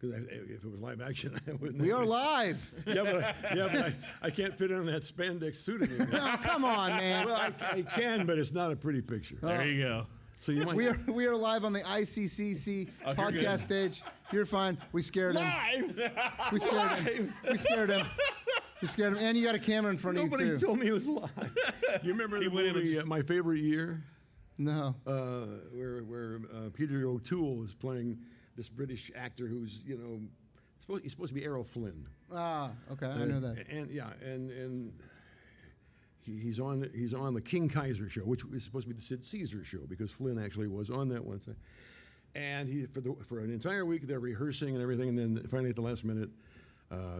Because if it was live action, I wouldn't. We are live. But I can't fit in that spandex suit anymore. Oh, come on, man. Well, I can, but it's not a pretty picture. There you go. So you might. We are live on the ICCC podcast stage. You're fine. We scared him. live. We scared him. We scared him. We scared him. And you got a camera in front of you Nobody too. told me it was live. You remember the movie My Favorite Year? No. Where Peter O'Toole is playing this British actor who's he's supposed to be Errol Flynn. Ah, okay, I know that. And he's on the King Kaiser show, which is supposed to be the Sid Caesar show because Flynn actually was on that once. And he for an entire week they're rehearsing and everything, and then finally at the last minute,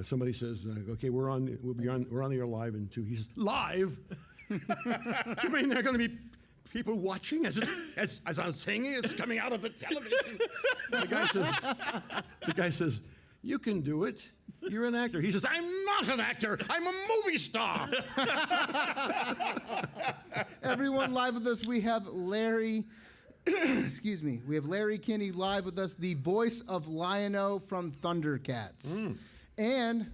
somebody says, "Okay, we're on the air live in 2." He says, "Live? You mean there are going to be people watching as I'm saying it? It's coming out of the television." The guy says, "You can do it. You're an actor." He says, "I'm not an actor. I'm a movie star." Everyone live with us, we have Larry. Excuse me. We have Larry Kenney live with us, the voice of Liono from Thundercats, and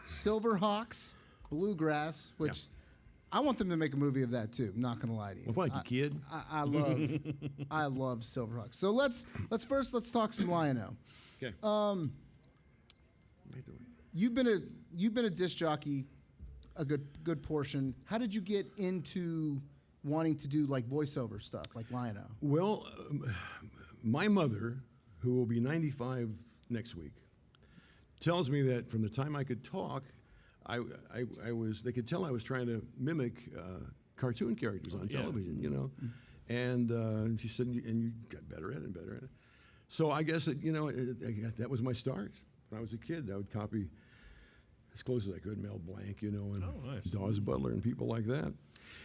Silverhawks, Bluegrass, which I want them to make a movie of that too. I'm not going to lie to you. Well, thank you, kid. I love Silverhawks. So let's talk some Liono. Okay. How you doing? You've been a disc jockey a good portion. How did you get into wanting to do like voiceover stuff like Liono? Well, my mother, who will be 95 next week, tells me that from the time I could talk, they could tell I was trying to mimic cartoon characters on television, And she said, and you got better at it and better at it. So I guess that was my start. When I was a kid, I would copy as close as I could Mel Blanc, and Dawes Butler and people like that.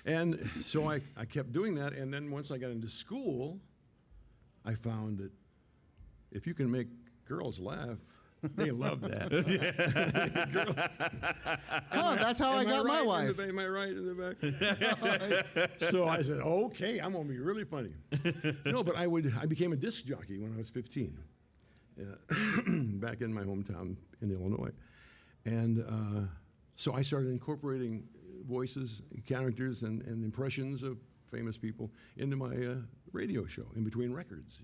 And so I kept doing that. And then once I got into school, I found that if you can make girls laugh, they love that. That's how I got my wife. Am I right in the back? So I said, okay, I'm going to be really funny. But I became a disc jockey when I was 15, back in my hometown in Illinois. And so I started incorporating voices, characters, and impressions of famous people into my radio show in between records,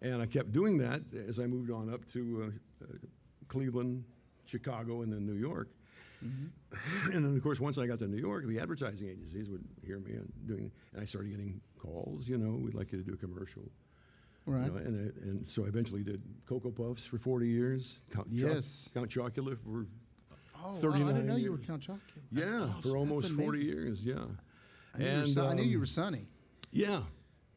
And I kept doing that as I moved on up to Cleveland, Chicago, and then New York. Mm-hmm. And then, of course, once I got to New York, the advertising agencies would hear me and I started getting calls. We'd like you to do a commercial, right? And so I eventually did Cocoa Puffs for 40 years. Count Chocula for 39 I didn't know years. you were Count Chocula. Yeah, for almost 40 years. Yeah, I knew you were Sonny. Yeah.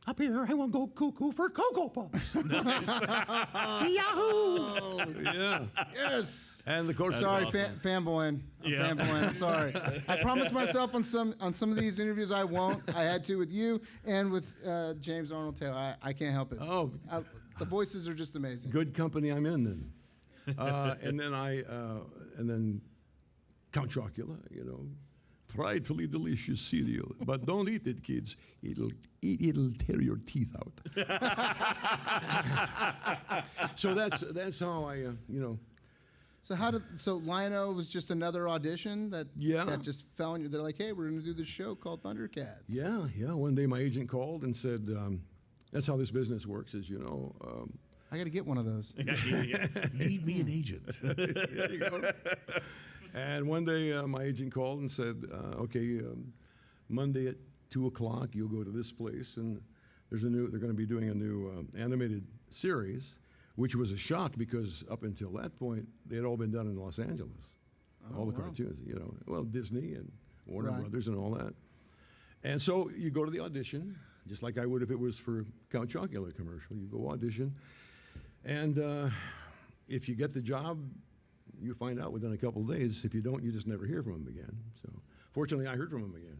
Up here, I won't go cuckoo for Cocoa Puffs. Nice. Yahoo! Yeah. Yes. And of course, sorry, awesome. Fanboying. Fanboying. I'm sorry. I promised myself on some of these interviews I won't. I had to with you and with James Arnold Taylor. I can't help it. Oh, the voices are just amazing. Good company I'm in then. And then Count Chocula, frightfully delicious cereal, but don't eat it, kids. It'll tear your teeth out. So that's how I So Liono was just another audition that just fell on you. They're like, hey, we're going to do this show called Thundercats. Yeah. One day my agent called and said, that's how this business works, is I got to get one of those. Need me an agent. There you go. And one day my agent called and said, okay, Monday at 2:00 you'll go to this place, and they're going to be doing a new animated series, which was a shock because up until that point they had all been done in Los Angeles, all the cartoons, Disney and Warner Brothers and all that. And so you go to the audition, just like I would if it was for Count Chocula commercial. You go audition, and if you get the job, you find out within a couple of days. If you don't, you just never hear from them again. So fortunately, I heard from them again.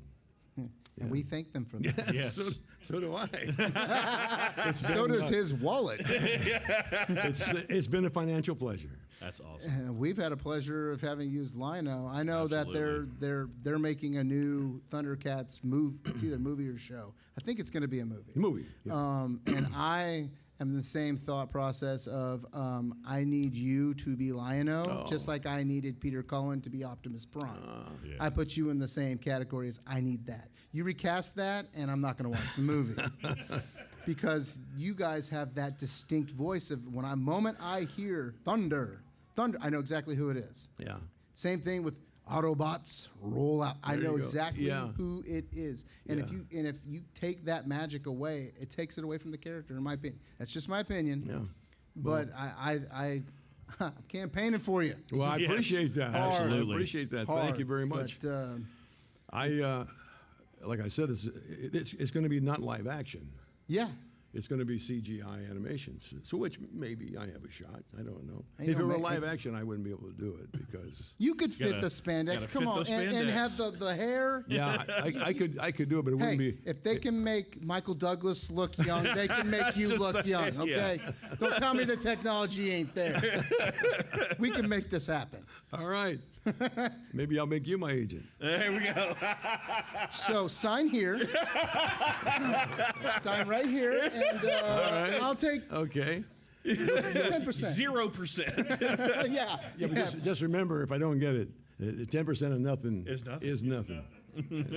And we thank them for that. Yes. So do I. So does his wallet. It's been a financial pleasure. That's awesome. We've had a pleasure of having used Liono. I know Absolutely. that they're making a new Thundercats movie. It's either movie or show. I think it's going to be a movie. Movie. Yeah. And I am the same thought process of I need you to be Liono, just like I needed Peter Cullen to be Optimus Prime. Yeah. I put you in the same category as I need that. You recast that, and I'm not going to watch the movie. Because you guys have that distinct voice of when I hear thunder, I know exactly who it is. Yeah. Same thing with Autobots roll out. I There know you go. exactly Yeah. who it is. And Yeah. if you take that magic away, it takes it away from the character, in my opinion. That's just my opinion. Yeah. But I'm campaigning for you. Well, I Yes. appreciate that. Absolutely. I appreciate that. Hard, Thank you very much. But, Like I said, it's going to be not live action. yeah. It's going to be CGI animations. So which maybe I have a shot. I don't know. Ain't If no it were ma- live action, I wouldn't be able to do it because. You could fit Gotta- the spandex. gotta Come fit on. those And have spandex. the hair. Yeah, I could do it, but it wouldn't Hey, be. if they can make Michael Douglas look young, they can make you Just look saying, young, yeah. okay? Don't tell me the technology ain't there. We can make this happen. All right. Maybe I'll make you my agent. There we go. So sign here. Sign right here, and right. I'll take Okay. 10%. 0%. Yeah. Yeah, but just remember, if I don't get it, 10% of nothing Is nothing. Is nothing.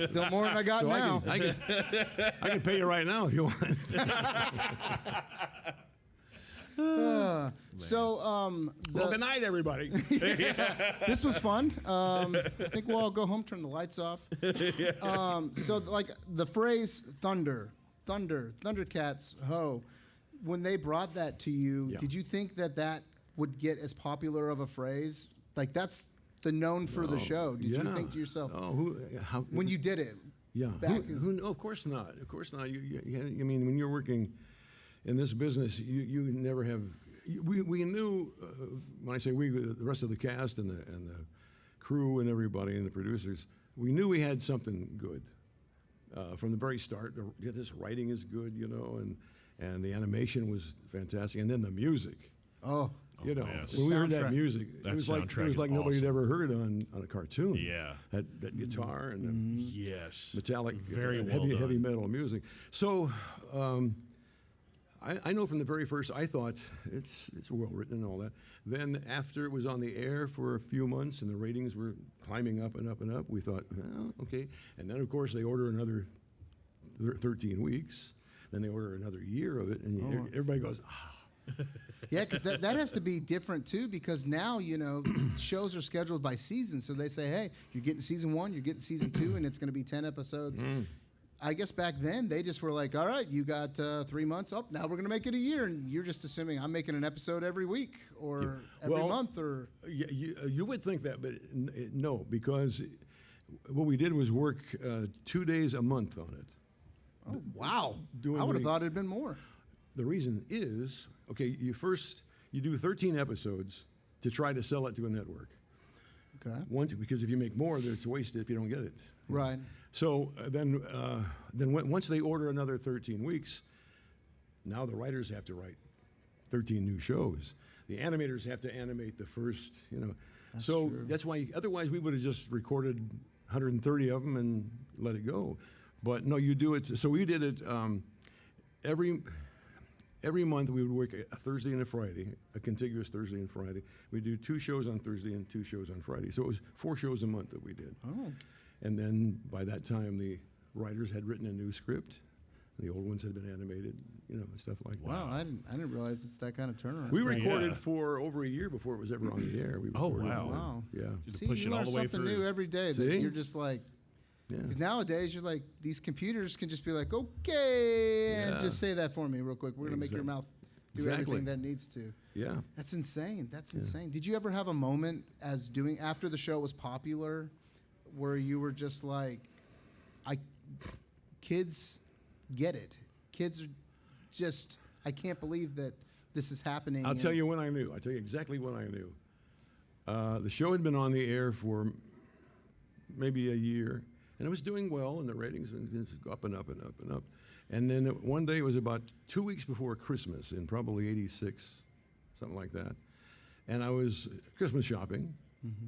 Still more than I got So now. I can pay you right now if you want. Well, good night, everybody. This was fun. I think we'll all go home, turn the lights off. So, like the phrase Thundercats, ho, when they brought that to you, Yeah. did you think that would get as popular of a phrase? Like, that's the known for the show. Did you think to yourself, Oh, how? when you did it? Yeah. back in- No, of course not. Of course not. I mean, when you're working in this business, you never have. We knew when I say we, the rest of the cast and the crew and everybody and the producers, we knew we had something good from the very start. This writing is good, and the animation was fantastic, and then the music. Oh, You know, yes. when we heard that Soundtrack. music, That it was like soundtrack is nobody had awesome. ever heard on a cartoon. Yeah. That guitar and the Yes. metallic, Very well heavy, done. heavy metal music. So I know from the very first, I thought it's well written and all that. Then after it was on the air for a few months and the ratings were climbing up and up and up, we thought, well, okay. And then of course they order another 13 weeks. Then they order another year of it, and everybody goes, yeah, because that has to be different too. Because now shows are scheduled by season, so they say, hey, you're getting season 1, you're getting season 2, and it's going to be 10 episodes. I guess back then they just were like, all right, you got 3 months up. Now we're going to make it a year, and you're just assuming I'm making an episode every week or every Well, month or. Yeah, you would think that, but no, because what we did was work 2 days a month on it. Oh wow! doing I would have the- thought it'd been more. The reason is, okay, you do 13 episodes to try to sell it to a network. Okay. Because if you make more, then it's wasted if you don't get it. Right. So once they order another 13 weeks, now the writers have to write 13 new shows. The animators have to animate the first, so true. that's why, otherwise we would have just recorded 130 of them and let it go. But no, you do it. So we did it every month. We would work a Thursday and a Friday, a contiguous Thursday and Friday. We do 2 shows on Thursday and 2 shows on Friday. So it was 4 shows a month that we did. Oh. And then by that time, the writers had written a new script. The old ones had been animated, stuff like Wow, I didn't realize it's that kind of turnaround. that. We recorded Yeah. for over a year before it was ever on the air. We Oh, recorded wow. it. Wow. Yeah. Just See, push you it all learn the way something through. new every day. That See? you're just like, Yeah. because nowadays you're like, these computers can just be like, okay, and Yeah. just say that for me real quick. We're gonna make your mouth do Exactly. everything that needs to. Yeah. That's insane. That's insane. Did you ever have a moment after the show was popular, where you were just like, kids get it. Kids are just, I can't believe that this is happening. I'll tell you when I knew. I'll tell you exactly when I knew. The show had been on the air for maybe a year, and it was doing well, and the ratings went up and up and up and up. And then one day, it was about 2 weeks before Christmas, in probably '86, something like that. And I was Christmas shopping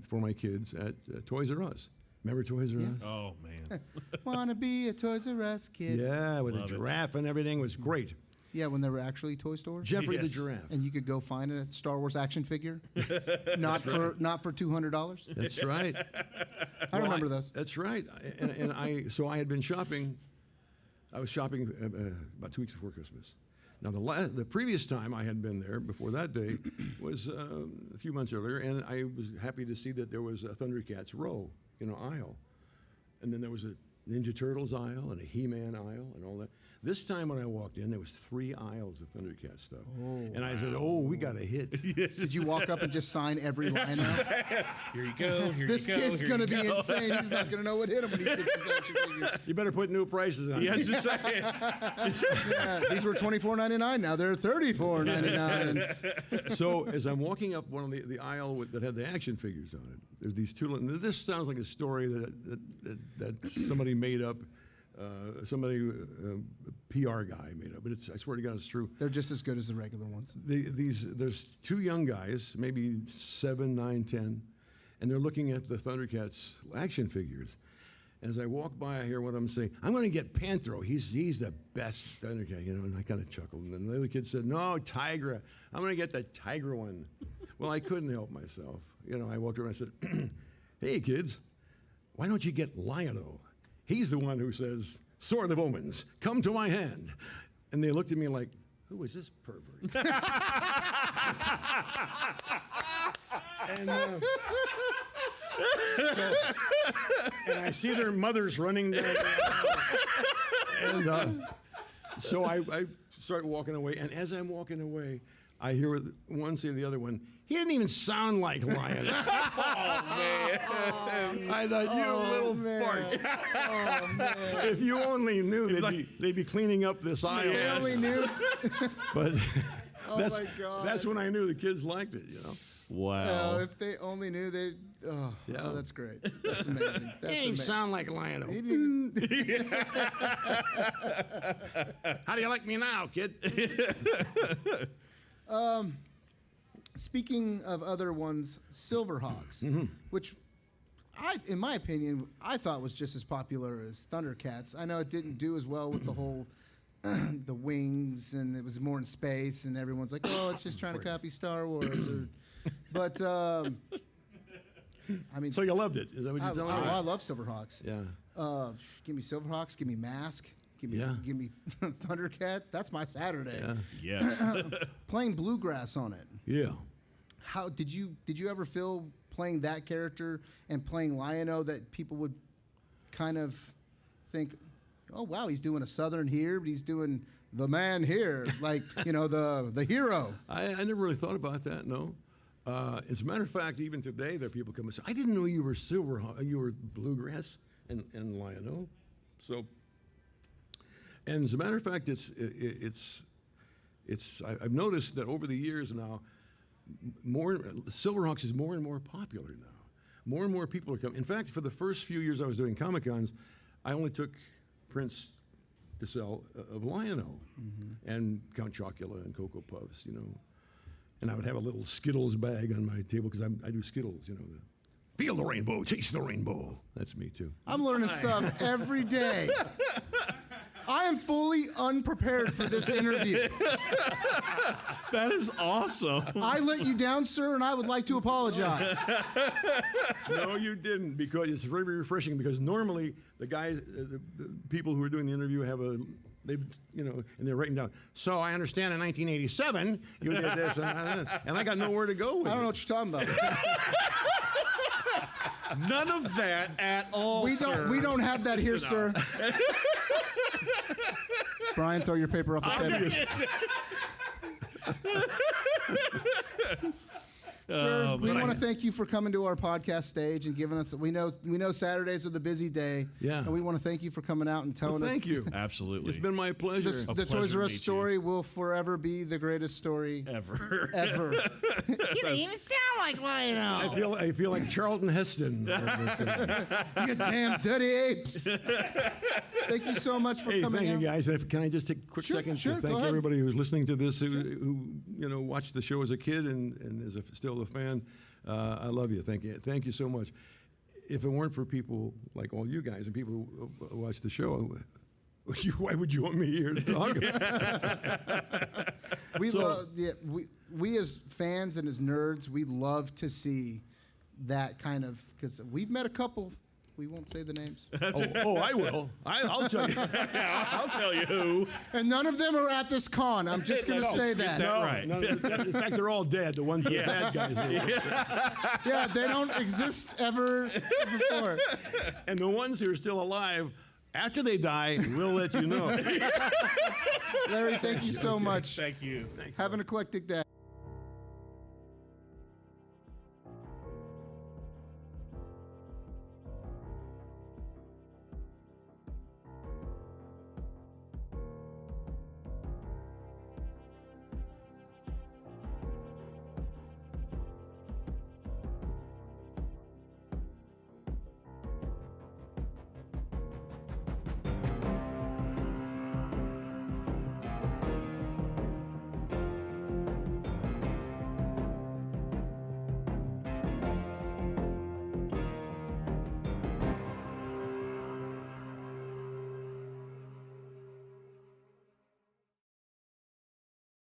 for my kids at Toys R Us. Remember Toys R Us? Oh, man. Wanna be a Toys R Us kid. Yeah, with Love a it. giraffe and everything. It was great. Yeah, when they were actually toy stores. Jeffrey the Yes. Giraffe. And you could go find a Star Wars action figure, not for $200. That's right. I remember those. That's right. So I had been shopping. I was shopping about 2 weeks before Christmas. Now, the previous time I had been there, before that day, was a few months earlier, and I was happy to see that there was a Thundercats row, aisle. And then there was a Ninja Turtles aisle and a He-Man aisle and all that. This time when I walked in, there was 3 aisles of Thundercats stuff. And I said, we got a hit. Did you walk up and just sign every line out? Here you go. Here This you go. kid's here going to you be go. insane. He's not going to know what hit him when he gets his action figure. You better put new prices on it. Yes, just saying. Yeah, these were $24.99. Now they're $34.99. So as I'm walking up one of the aisle that had the action figures on it, there's these two. This sounds like a story that somebody made up. A PR guy made up, but I swear to God, it's true. They're just as good as the regular ones. There's 2 young guys, maybe 7, 9, 10, and they're looking at the Thundercats action figures. As I walk by, I hear one of them say, "I'm going to get Panthro. He's the best Thundercat," and I kind of chuckled. And then the other kid said, "No, Tigra. I'm going to get the Tigra one." Well, I couldn't help myself. I walked over and I said, "Hey, kids, why don't you get Liono? He's the one who says, 'Sword of Omens, come to my hand.'" And they looked at me like, "Who is this pervert?" and I see their mothers running down the aisle. And so I start walking away. And as I'm walking away, I hear one say to the other one, "He didn't even sound like Lion." I thought, you little fart. Oh, man. If you only knew, they'd be cleaning up this aisle. They only knew. But that's, my God. that's when I knew the kids liked it, Wow. If they only knew, they. Oh, Yeah. oh, that's great. That's amazing. That's He didn't amazing. sound like Lionel. He didn't- How do you like me now, kid? Speaking of other ones, Silverhawks, which in my opinion, I thought was just as popular as Thundercats. I know it didn't do as well with the whole the wings, and it was more in space, and everyone's like, "Oh, it's just trying to copy Star Wars." But I mean, So you loved it? Is that what you're telling me? I love Silverhawks. Yeah. Give me Silverhawks. Give me Mask. Give me Thundercats. That's my Saturday. Yeah. Yes. Playing bluegrass on it. Yeah. How did you ever feel playing that character and playing Liono that people would kind of think, "Oh wow, he's doing a Southern here, but he's doing the man here," like the hero. I never really thought about that. No. As a matter of fact, even today, there are people come and say, "I didn't know you were you were bluegrass and Liono." So, and as a matter of fact, I've noticed that over the years now, Silverhawks is more and more popular now. More and more people are coming. In fact, for the first few years I was doing Comic-Cons, I only took prints to sell of Liono and Count Chocula and Cocoa Puffs, And I would have a little Skittles bag on my table because I do Skittles, Feel the rainbow, chase the rainbow. That's me too. I'm learning stuff every day. I am fully unprepared for this interview. That is awesome. I let you down, sir, and I would like to apologize. No, you didn't, because it's very refreshing. Because normally the guys, the people who are doing the interview have and they're writing down. So I understand in 1987 you did this, and I got nowhere to go with I don't know it. what you're talking about. None of that at all, sir. We don't have that here, sir. Brian, throw your paper off the table. Sir, we want to thank you for coming to our podcast stage and giving us. We know Saturdays are the busy day. Yeah. And we want to thank you for coming out and telling Well, us. thank you. Absolutely. It's been my pleasure. A The Toys pleasure R to Us meet story will forever be the greatest story ever. ever. You don't even sound like Lionel. I feel like Charlton Heston. You damn dirty apes. Thank you so much for Hey, coming thank out. you guys. Can I just take a quick second sure, to go thank ahead. everybody who's listening to this, who watched the show as a kid and is still a fan. I love you. Thank you so much. If it weren't for people like all you guys and people who watch the show, Why would you want me here to talk about it? We as fans and as nerds, we love to see that kind of, because we've met a couple. We won't say the names. I will. I'll tell you. I'll tell you who. And none of them are at this con. I'm just going to say that. Right. In fact, they're all dead. The ones, the bad guys. Yeah, they don't exist ever before. And the ones who are still alive, after they die, we'll let you know. Larry, thank you so much. Thank you. Have an eclectic day.